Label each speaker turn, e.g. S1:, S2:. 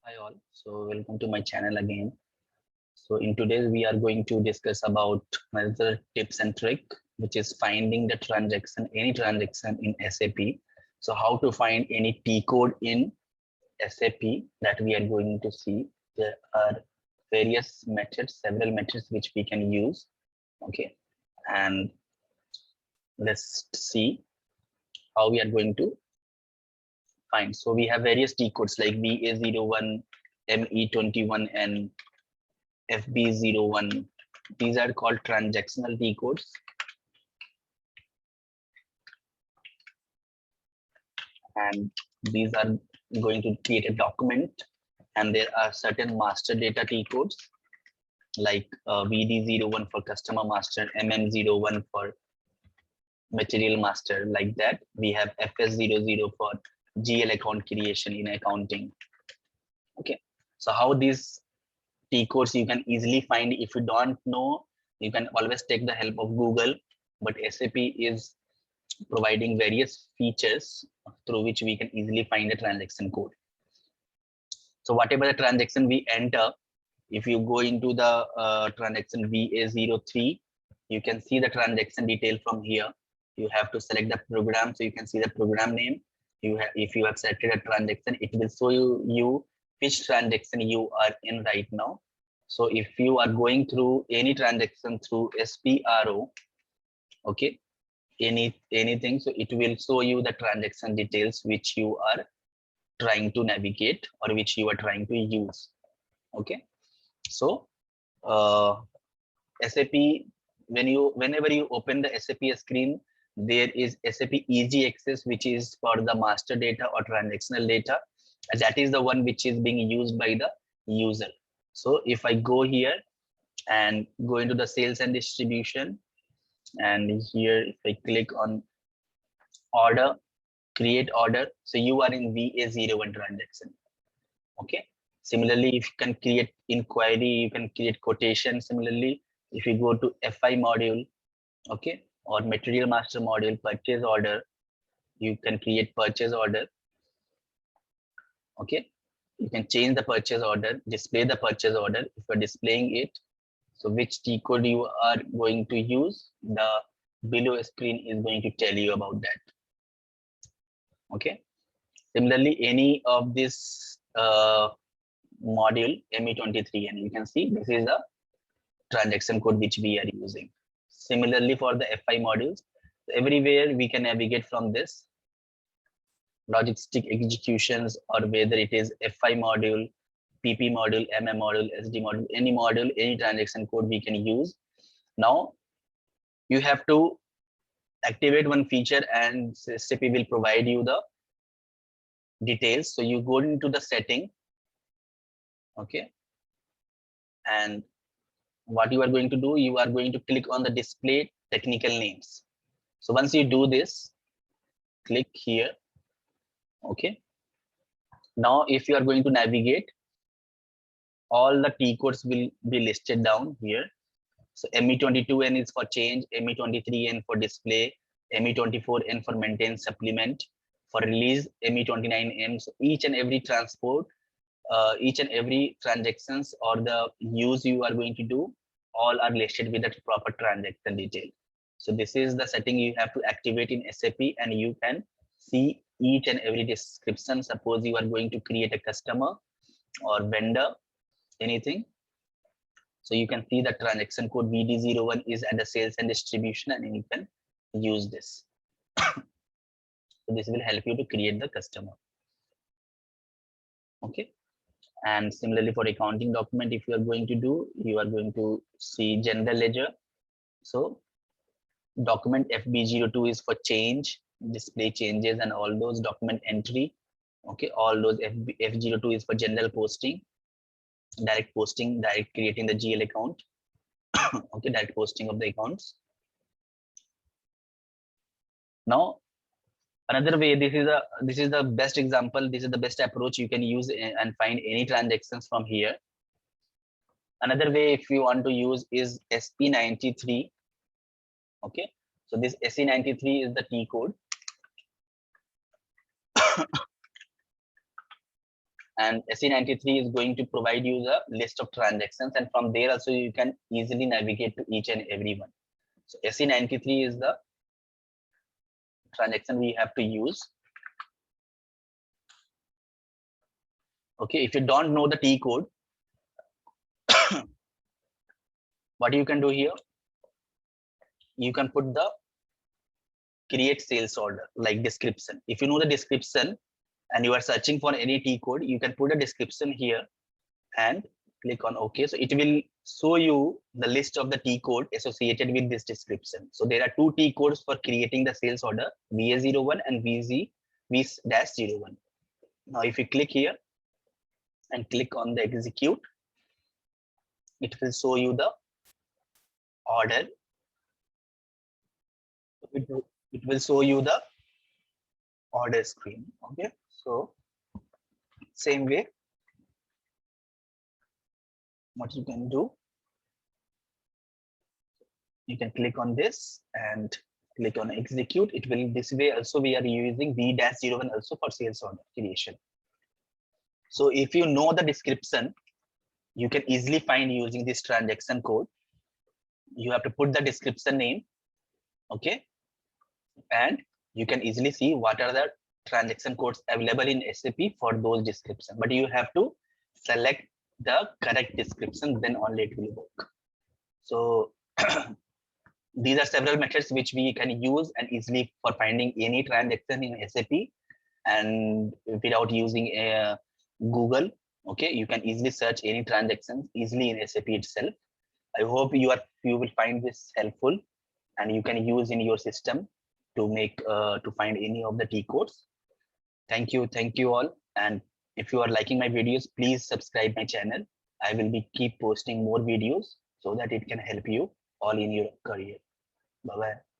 S1: Hi all, so welcome to my channel again. So in today's we are going to discuss about another tips and trick, which is finding the transaction, any transaction in SAP. So how to find any T code in SAP that we are going to see. There are various methods, several methods which we can use. Okay, and let's see how we are going to find. So we have various T codes like VA01, ME21, and FB01. These are called transactional T codes. And these are going to create a document. And there are certain master data T codes like VD01 for customer master, MM01 for material master. Like that, we have FS00 for GL account creation in accounting. Okay, so how these T codes you can easily find. If you don't know, you can always take the help of Google, but SAP is providing various features through which we can easily find a transaction code. So whatever the transaction we enter, if you go into the transaction VA03, you can see the transaction detail from here. You have to select the program, so you can see the program name. If you have selected a transaction, it will show you which transaction you are in right now. So if you are going through any transaction through SPRO, okay, anything, so it will show you the transaction details which you are trying to navigate or which you are trying to use. Okay, so SAP, whenever you open the SAP screen, there is SAP Easy Access, which is for the master data or transactional data. And that is the one which is being used by the user. So if I go here and go into the sales and distribution, and here if I click on order, create order, so you are in VA01 transaction. Okay, similarly, if you can create inquiry, you can create quotation. Similarly, if you go to FI module, okay, or material master module, purchase order, you can create purchase order. Okay, you can change the purchase order, display the purchase order if you're displaying it. So which T code you are going to use, the below screen is going to tell you about that. Okay, similarly, any of this module ME23, and you can see this is the transaction code which we are using. Similarly, for the FI modules, everywhere we can navigate from this logistic executions, or whether it is FI module, PP module, MM module, SD module, any transaction code we can use. Now you have to activate one feature and SAP will provide you the details. So you go into the setting, okay, and what you are going to do, you are going to click on the display technical names. So once you do this, click here. Okay, now if you are going to navigate, all the T codes will be listed down here. So ME22N is for change, ME23N for display, ME24N for maintain supplement, for release ME29N. So each and every transport, each and every transactions or the use you are going to do, all are listed with the proper transaction detail. So this is the setting you have to activate in SAP, and you can see each and every description. Suppose you are going to create a customer or vendor, anything. So you can see the transaction code VD01 is at the sales and distribution, and you can use this. So this will help you to create the customer. Okay. And similarly for accounting document, if you are going to do, you are going to see general ledger. So document FB02 is for change, display changes and all those document entry. Okay, all those F02 is for general posting, direct posting, direct creating the GL account. Okay, direct posting of the accounts. Now another way, this is the best example, this is the best approach you can use and find any transactions from here. Another way, if you want to use, is SP93. Okay, so this SE93 is the T code. and SE93 is going to provide you the list of transactions, and from there also you can easily navigate to each and every one. So SE93 is the transaction we have to use. Okay, if you don't know the T code, what you can do here, you can put the create sales order like description. If you know the description and you are searching for any T code, you can put a description here and click on OK. So it will show you the list of the T code associated with this description. So there are two T codes for creating the sales order, VA01 and V-01. Now if you click here and click on the execute, it will show you the order. It will show you the order screen. Okay, so same way, what you can do, you can click on this and click on execute. It will this way. Also we are using V-01 also for sales order creation. So if you know the description, you can easily find using this transaction code. You have to put the description name, okay, and you can easily see what are the transaction codes available in SAP for those descriptions. But you have to select the correct description, then only it will work. So these are several methods which we can use and easily for finding any transaction in SAP, and without using a Google. Okay, you can easily search any transactions easily in SAP itself. I hope you will find this helpful and you can use in your system to make to find any of the T codes. Thank you all. And if you are liking my videos, please subscribe my channel. I will be keep posting more videos so that it can help you all in your career. Bye bye.